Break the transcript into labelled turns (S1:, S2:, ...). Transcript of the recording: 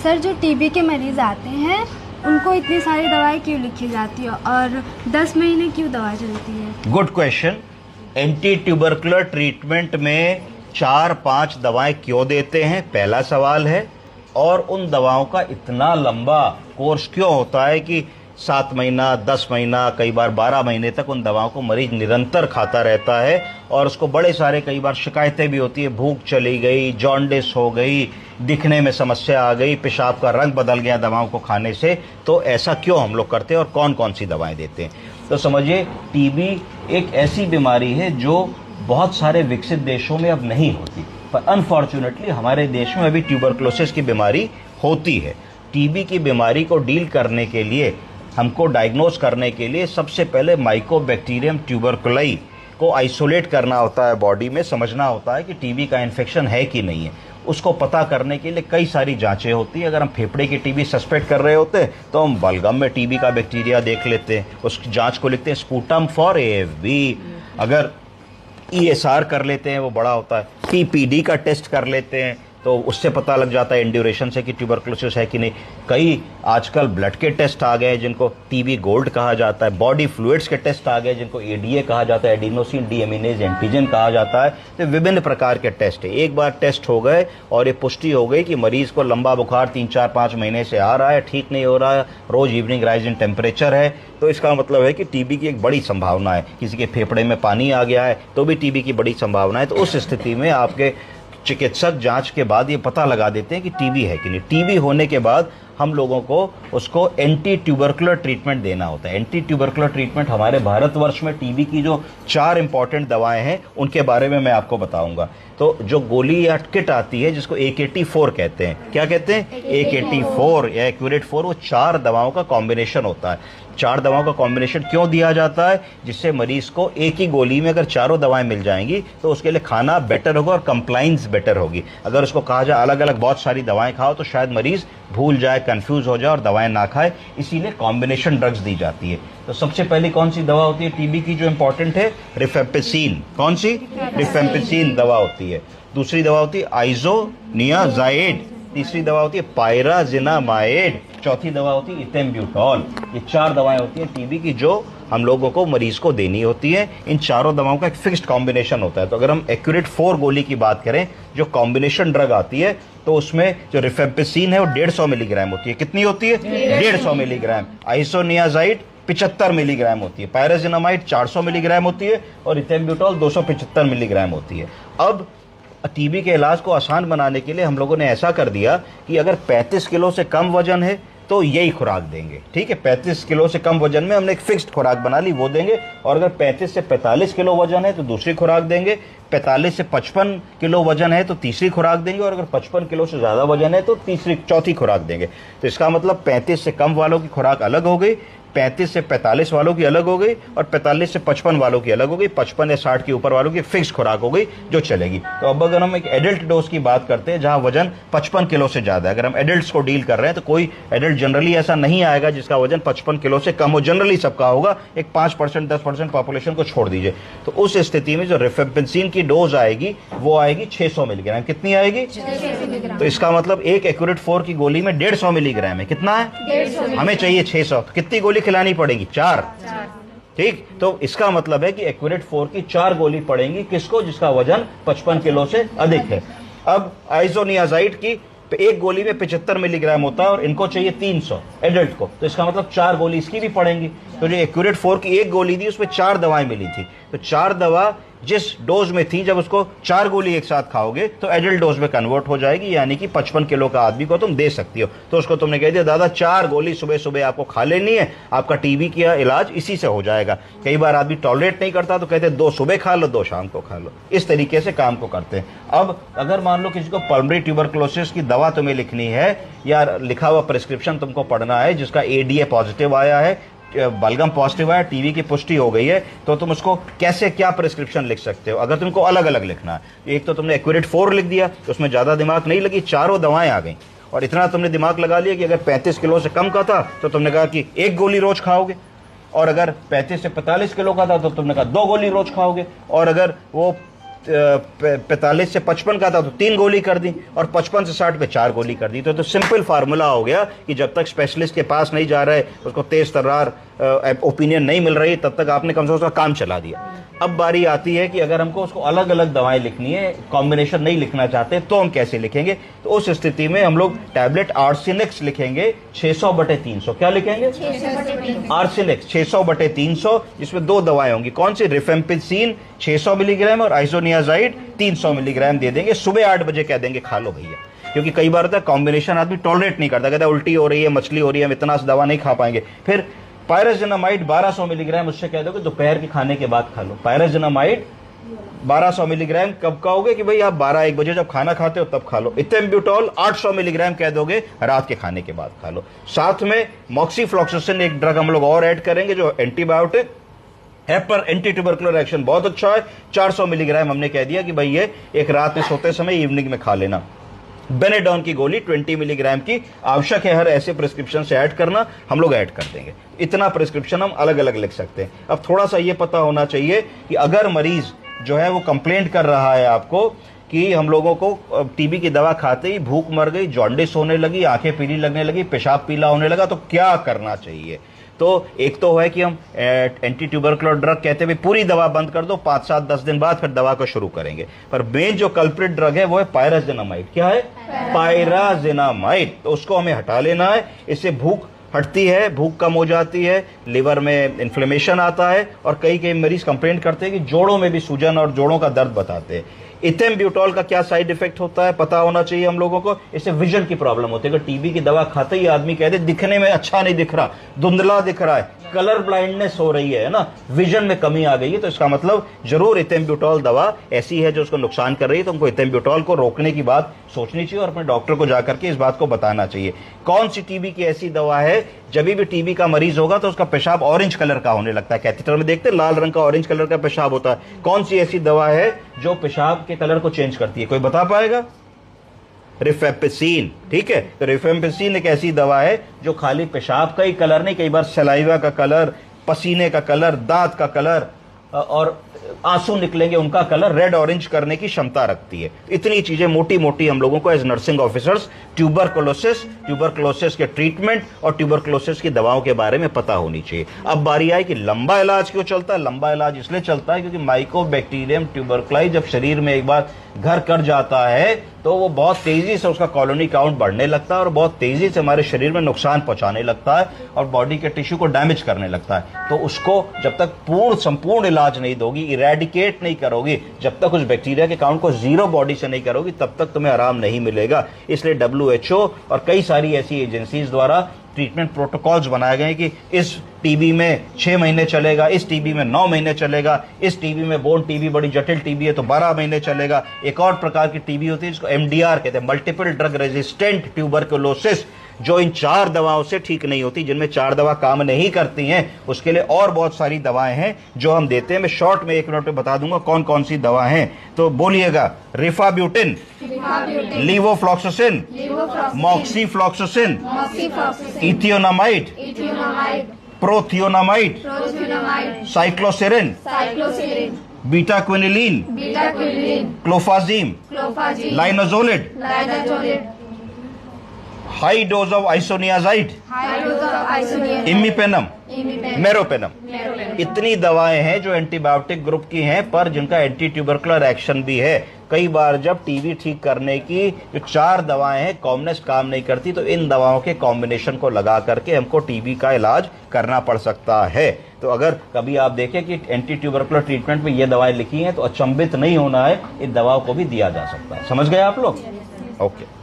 S1: Sir जो TB के मरीज़ आते हैं उनको इतनी सारी दवाई क्यों लिखी जाती है और 10 महीने क्यों दवा चलती है?
S2: Good question. Anti tubercular treatment में 4-5 दवाएं क्यों देते हैं, पहला सवाल है। और उन दवाओं का इतना लंबा कोर्स क्यों होता है कि 7 महीना, 10 महीना, कई बार 12 महीने तक उन दवाओं को मरीज निरंतर खाता रहता है और उसको बड़े सारे कई बार शिकायतें भी होती है, भूख चली गई, जॉन्डिस हो गई, दिखने में समस्या आ गई, पेशाब का रंग बदल गया दवाओं को खाने से। तो ऐसा क्यों हम लोग करते हैं और कौन कौन सी दवाएं देते हैं? तो समझिए, टीबी एक ऐसी बीमारी है जो बहुत सारे विकसित देशों में अब नहीं होती, पर अनफॉर्चुनेटली हमारे देश में अभी ट्यूबरकुलोसिस की बीमारी होती है। टीबी की बीमारी को डील करने के लिए, हमको डायग्नोज करने के लिए सबसे पहले माइकोबैक्टीरियम ट्यूबरकुलाई को आइसोलेट करना होता है, बॉडी में समझना होता है कि टीबी का इन्फेक्शन है कि नहीं है। उसको पता करने के लिए कई सारी जांचें होती हैं। अगर हम फेफड़े की टीबी सस्पेक्ट कर रहे होते हैं तो हम बलगम में टीबी का बैक्टीरिया देख लेते हैं, उस जांच को लिखते हैं स्पूटम फॉर एएफबी। अगर ईएसआर कर लेते हैं, वो बड़ा होता है, पीपीडी का टेस्ट कर लेते हैं तो उससे पता लग जाता है इंड्यूरेशन से कि ट्यूबरकुलोसिस है कि नहीं। कई आजकल ब्लड के टेस्ट आ गए जिनको टीबी गोल्ड कहा जाता है, बॉडी फ्लूइड्स के टेस्ट आ गए जिनको एडीए कहा जाता है, एडिनोसिन डीएमिनेज एंटीजन कहा जाता है। तो विभिन्न प्रकार के टेस्ट है। एक बार टेस्ट हो गए और ये पुष्टि हो गई कि मरीज को लंबा बुखार 3-4-5 महीने से आ रहा है, ठीक नहीं हो रहा है, रोज इवनिंग राइज इन टेम्परेचर है, तो इसका मतलब है कि टीबी की एक बड़ी संभावना है। किसी के फेफड़े में पानी आ गया है तो भी टीबी की बड़ी संभावना है। तो उस स्थिति में आपके चिकित्सक जांच के बाद ये पता लगा देते हैं कि टीबी है कि नहीं। टीबी होने के बाद हम लोगों को उसको एंटी ट्यूबरकुलर ट्रीटमेंट देना होता है। एंटी ट्यूबरकुलर ट्रीटमेंट हमारे भारतवर्ष में टीबी की जो 4 इंपॉर्टेंट दवाएं हैं उनके बारे में मैं आपको बताऊंगा। तो जो गोली या किट आती है जिसको AKT4 कहते हैं, क्या कहते हैं? AKT4 या एक्यूरेट 4, वो 4 दवाओं का कॉम्बिनेशन होता है। 4 दवाओं का कॉम्बिनेशन क्यों दिया जाता है? जिससे मरीज को एक ही गोली में अगर चारों दवाएं मिल जाएंगी तो उसके लिए खाना बेटर होगा और कंप्लाइंस बेटर होगी। अगर उसको कहा जाए अलग अलग बहुत सारी दवाएं खाओ तो शायद मरीज भूल जाए, कंफ्यूज हो जाए और दवाएं ना खाए, इसीलिए कॉम्बिनेशन ड्रग्स दी जाती है। तो सबसे पहले कौन सी दवा होती है टीबी की जो इंपॉर्टेंट है? रिफेम्पिसिन। कौन सी? रिफेम्पिसिन दवा होती है। दूसरी दवा होती है आइसोनियाजाइड। तीसरी दवा होती है पायराजिनामाइड। चौथी दवा होती है इथेम्ब्यूटॉल। ये 4 दवाएं होती हैं टीबी की जो हम लोगों को मरीज को देनी होती है। इन चारों दवाओं का एक फिक्स्ड कॉम्बिनेशन होता है। तो अगर हम एक्यूरेट 4 गोली की बात करें जो कॉम्बिनेशन ड्रग आती है तो उसमें जो रिफेम्पिसिन है वो 150 मिलीग्राम होती है। कितनी होती है? 150 मिलीग्राम। आइसोनियाजाइड 75 मिलीग्राम होती है, पायराजिनामाइड 400 मिलीग्राम होती है और इथेम्ब्यूटॉल 275 मिलीग्राम होती है। अब टीबी के इलाज को आसान बनाने के लिए हम लोगों ने ऐसा कर दिया कि अगर 35 किलो से कम वजन है तो यही खुराक देंगे, ठीक है। 35 किलो से कम वजन में हमने एक फिक्स्ड खुराक बना ली, वो देंगे। और अगर 35 से 45 किलो वजन है तो दूसरी खुराक देंगे, 45 से 55 किलो वजन है तो तीसरी खुराक देंगे, और अगर 55 किलो से ज़्यादा वजन है तो चौथी खुराक देंगे। तो इसका मतलब 35 से कम वालों की खुराक अलग हो गई, 35 से 45 वालों की अलग हो गई और 45 से 55 वालों की अलग हो गई। 55 या 60 के ऊपर वालों की फिक्स खुराक हो गई जो चलेगी। तो अब अगर हम एक एडल्ट डोज की बात करते हैं जहां वजन 55 किलो से ज़्यादा है, अगर हम एडल्ट्स को डील कर रहे हैं तो कोई एडल्ट जनरली ऐसा नहीं आएगा जिसका वजन 55 किलो से कम हो, जनरली सबका होगा। एक 5% 10% पॉपुलेशन को छोड़ दीजिए। तो उस स्थिति में जो रिफेम्पिसिन की डोज आएगी वो आएगी 600 मिलीग्राम। कितनी आएगी? 600 मिलीग्राम। तो इसका मतलब एक एक्यूरेट 4 की गोली में 150 मिलीग्राम है। कितना है? 150। हमें चाहिए 600। कितनी गोली खिलानी पड़ेगी? 4। ठीक, तो इसका मतलब है कि एक्यूरेट 4 की 4 गोली पड़ेंगी किसको? जिसका वजन 55 किलो से अधिक है। अब आइसोनियाजाइड की एक गोली में 75 मिलीग्राम होता है और इनको चाहिए 300 एडल्ट को, तो इसका मतलब 4 गोली इसकी भी पड़ेंगी। तो जो एक्यूरेट 4 की एक गोली थी उसमें 4 दवाएं मिली थी, तो 4 दवा जिस डोज में थी, जब उसको 4 गोली एक साथ खाओगे तो एडल्ट डोज में कन्वर्ट हो जाएगी, यानी कि 55 किलो का आदमी को तुम दे सकती हो। तो उसको तुमने कह दिया दादा 4 गोली सुबह सुबह आपको खा लेनी है, आपका टीबी का इलाज इसी से हो जाएगा। कई बार आदमी टॉलरेट नहीं करता तो कहते 2 सुबह खा लो 2 शाम को खा लो, इस तरीके से काम को करते हैं। अब अगर मान लो किसी को पल्मोनरी ट्यूबरकुलोसिस की दवा तुम्हें लिखनी है या लिखा हुआ प्रिस्क्रिप्शन तुमको पढ़ना है जिसका एडीए पॉजिटिव आया है, बलगम पॉजिटिव आया, टीबी की पुष्टि हो गई है, तो तुम उसको कैसे क्या प्रिस्क्रिप्शन लिख सकते हो? अगर तुमको अलग अलग लिखना है, एक तो तुमने एक्यूरेट 4 लिख दिया तो उसमें ज़्यादा दिमाग नहीं लगी, चारों दवाएं आ गई, और इतना तुमने दिमाग लगा लिया कि अगर 35 किलो से कम का था तो तुमने कहा कि 1 गोली रोज खाओगे, और अगर 35 से 45 किलो का था तो तुमने कहा 2 गोली रोज खाओगे, और अगर वो 45 से 55 का था तो 3 गोली कर दी, और 55 से 60 पे 4 गोली कर दी। तो सिंपल फार्मूला हो गया कि जब तक स्पेशलिस्ट के पास नहीं जा रहे, उसको तेज तर्रार ओपिनियन नहीं मिल रही, तब तक आपने कम से कम उसका काम चला दिया। अब बारी आती है कि अगर हमको उसको अलग अलग दवाएं लिखनी है, कॉम्बिनेशन नहीं लिखना चाहते, तो हम कैसे लिखेंगे? तो उस स्थिति में हम लोग टैबलेट आर्सेनिक्स लिखेंगे 600/300। क्या लिखेंगे? आर्सेनिक्स 600/300, जिसमें 2 दवाएं होंगी। कौन सी? रिफेम्पिसिन 600 मिलीग्राम और आइसोनियाजाइड 300 मिलीग्राम दे देंगे। सुबह 8 बजे कह देंगे खा लो भैया, क्योंकि कई बार होता है कॉम्बिनेशन आदमी टॉलरेट नहीं करता, कहता है उल्टी हो रही है, मछली हो रही है, हम इतना दवा नहीं खा पाएंगे। फिर पायराजिनामाइड 1200 मिलीग्राम, उससे कह दोगे दोपहर के खाने के बाद खा लो। पायराजिनामाइड 1200 मिलीग्राम कब कहोगे कि भाई आप 12-1 बजे जब खाना खाते हो तब खा लो। इथेम्ब्यूटॉल 800 मिलीग्राम कह दोगे रात के खाने के बाद खा लो। साथ में मॉक्सीफ्लॉक्सासिन एक ड्रग हम लोग और ऐड करेंगे जो एंटीबायोटिक है, पर एंटी ट्यूबरकुलर एक्शन बहुत अच्छा है। 400 मिलीग्राम हमने कह दिया कि भाई ये एक रात में सोते समय इवनिंग में खा लेना। बेनेडॉन की गोली 20 मिलीग्राम की आवश्यक है हर ऐसे प्रिस्क्रिप्शन से ऐड करना, हम लोग ऐड कर देंगे। इतना प्रिस्क्रिप्शन हम अलग अलग लिख सकते हैं। अब थोड़ा सा ये पता होना चाहिए कि अगर मरीज जो है वो कंप्लेंट कर रहा है आपको कि हम लोगों को टीबी की दवा खाते ही भूख मर गई, जॉन्डिस होने लगी, आंखें पीली लगने लगी, पेशाब पीला होने लगा, तो क्या करना चाहिए? तो एक तो है कि हम एंटी ट्यूबरकुलर ड्रग कहते हुए पूरी दवा बंद कर दो, 5, 7, 10 दिन बाद फिर दवा को शुरू करेंगे। पर मेन जो कल्प्रिट ड्रग है वो है पायराजिनामाइड। क्या है? पायराजिनामाइड। तो उसको हमें हटा लेना है। इससे भूख हटती है, भूख कम हो जाती है, लिवर में इन्फ्लेमेशन आता है, और कई मरीज कंप्लेंट करते हैं कि जोड़ों में भी सूजन और जोड़ों का दर्द बताते हैं। इथेम्ब्यूटॉल का क्या साइड इफेक्ट होता है पता होना चाहिए हम लोगों को। इससे विजन की प्रॉब्लम होती है। अगर टीबी की दवा खाते ही आदमी कहते दिखने में अच्छा नहीं दिख रहा, धुंधला दिख रहा है, कलर ब्लाइंडनेस हो रही है ना, विजन में कमी आ गई है, तो इसका मतलब जरूर इथेम्ब्यूटॉल दवा ऐसी है जो उसको नुकसान कर रही है। तो हमको इथेम्ब्यूटॉल को रोकने की बात सोचनी चाहिए और अपने डॉक्टर को जाकर के इस बात को बताना चाहिए। कौन सी टीबी की ऐसी दवा है? जब भी टीबी का मरीज होगा तो उसका पेशाब ऑरेंज कलर का होने लगता है। कैथेटर में देखते हैं लाल रंग का ऑरेंज कलर का पेशाब होता है। कौन सी ऐसी दवा है जो पेशाब के कलर को चेंज करती है? कोई बता पाएगा? रिफेम्पिसिन। ठीक है, तो रिफेम्पिसिन एक ऐसी दवा है जो खाली पेशाब का ही कलर नहीं, कई बार सलाइवा का कलर, पसीने का कलर, दांत का कलर और आंसू निकलेंगे उनका कलर रेड ऑरेंज करने की क्षमता रखती है। इतनी चीजें मोटी मोटी हम लोगों को एज नर्सिंग ऑफिसर्स ट्यूबरकुलोसिस के ट्रीटमेंट और ट्यूबरकुलोसिस की दवाओं के बारे में पता होनी चाहिए। अब बारी आई कि लंबा इलाज क्यों चलता है? लंबा इलाज इसलिए चलता है क्योंकि माइकोबैक्टीरियम ट्यूबरकुलाई जब शरीर में एक बार घर कर जाता है तो वो बहुत तेजी से उसका कॉलोनी काउंट बढ़ने लगता है और बहुत तेजी से हमारे शरीर में नुकसान पहुंचाने लगता है और बॉडी के टिश्यू को डैमेज करने लगता है। तो उसको जब तक संपूर्ण इलाज नहीं दोगी, इरेडिकेट नहीं करोगी, जब तक उस बैक्टीरिया के काउंट को 0 बॉडी से नहीं करोगी, तब तक तुम्हें आराम नहीं मिलेगा। इसलिए WHO और कई सारी ऐसी एजेंसीज द्वारा ट्रीटमेंट प्रोटोकॉल्स बनाए गए कि इस टीबी में 6 महीने चलेगा, इस टीबी में 9 महीने चलेगा, इस टीबी में बोन टीबी बड़ी जटिल टीबी है तो 12 महीने चलेगा। एक और प्रकार की टीबी होती है जिसको MDR कहते हैं, मल्टीपल ड्रग रेजिस्टेंट ट्यूबरकुलोसिस, जो इन 4 दवाओं से ठीक नहीं होती, जिनमें 4 दवा काम नहीं करती हैं। उसके लिए और बहुत सारी दवाएं हैं जो हम देते हैं। मैं शॉर्ट में 1 मिनट में बता दूंगा कौन कौन सी दवा हैं, तो बोलिएगा। Rifabutin, levofloxacin, moxifloxacin, ethionamide, prothionamide, cycloserine, bedaquiline, clofazimine, linezolid, high dose of isoniazid, imipenem, meropenem. इतनी दवाएं हैं जो एंटीबायोटिक ग्रुप की हैं पर जिनका एंटी ट्यूबरकुलर एक्शन भी है। कई बार जब टीबी ठीक करने की जो 4 दवाएं हैं कॉम्बिनेशन काम नहीं करती, तो इन दवाओं के कॉम्बिनेशन को लगा करके हमको टीबी का इलाज करना पड़ सकता है। तो अगर कभी आप देखें कि एंटी ट्यूबरकुलर ट्रीटमेंट में ये दवाएं लिखी हैं तो अचंभित नहीं होना है, इन दवाओं को भी दिया जा सकता है। समझ गए आप लोग? ओके।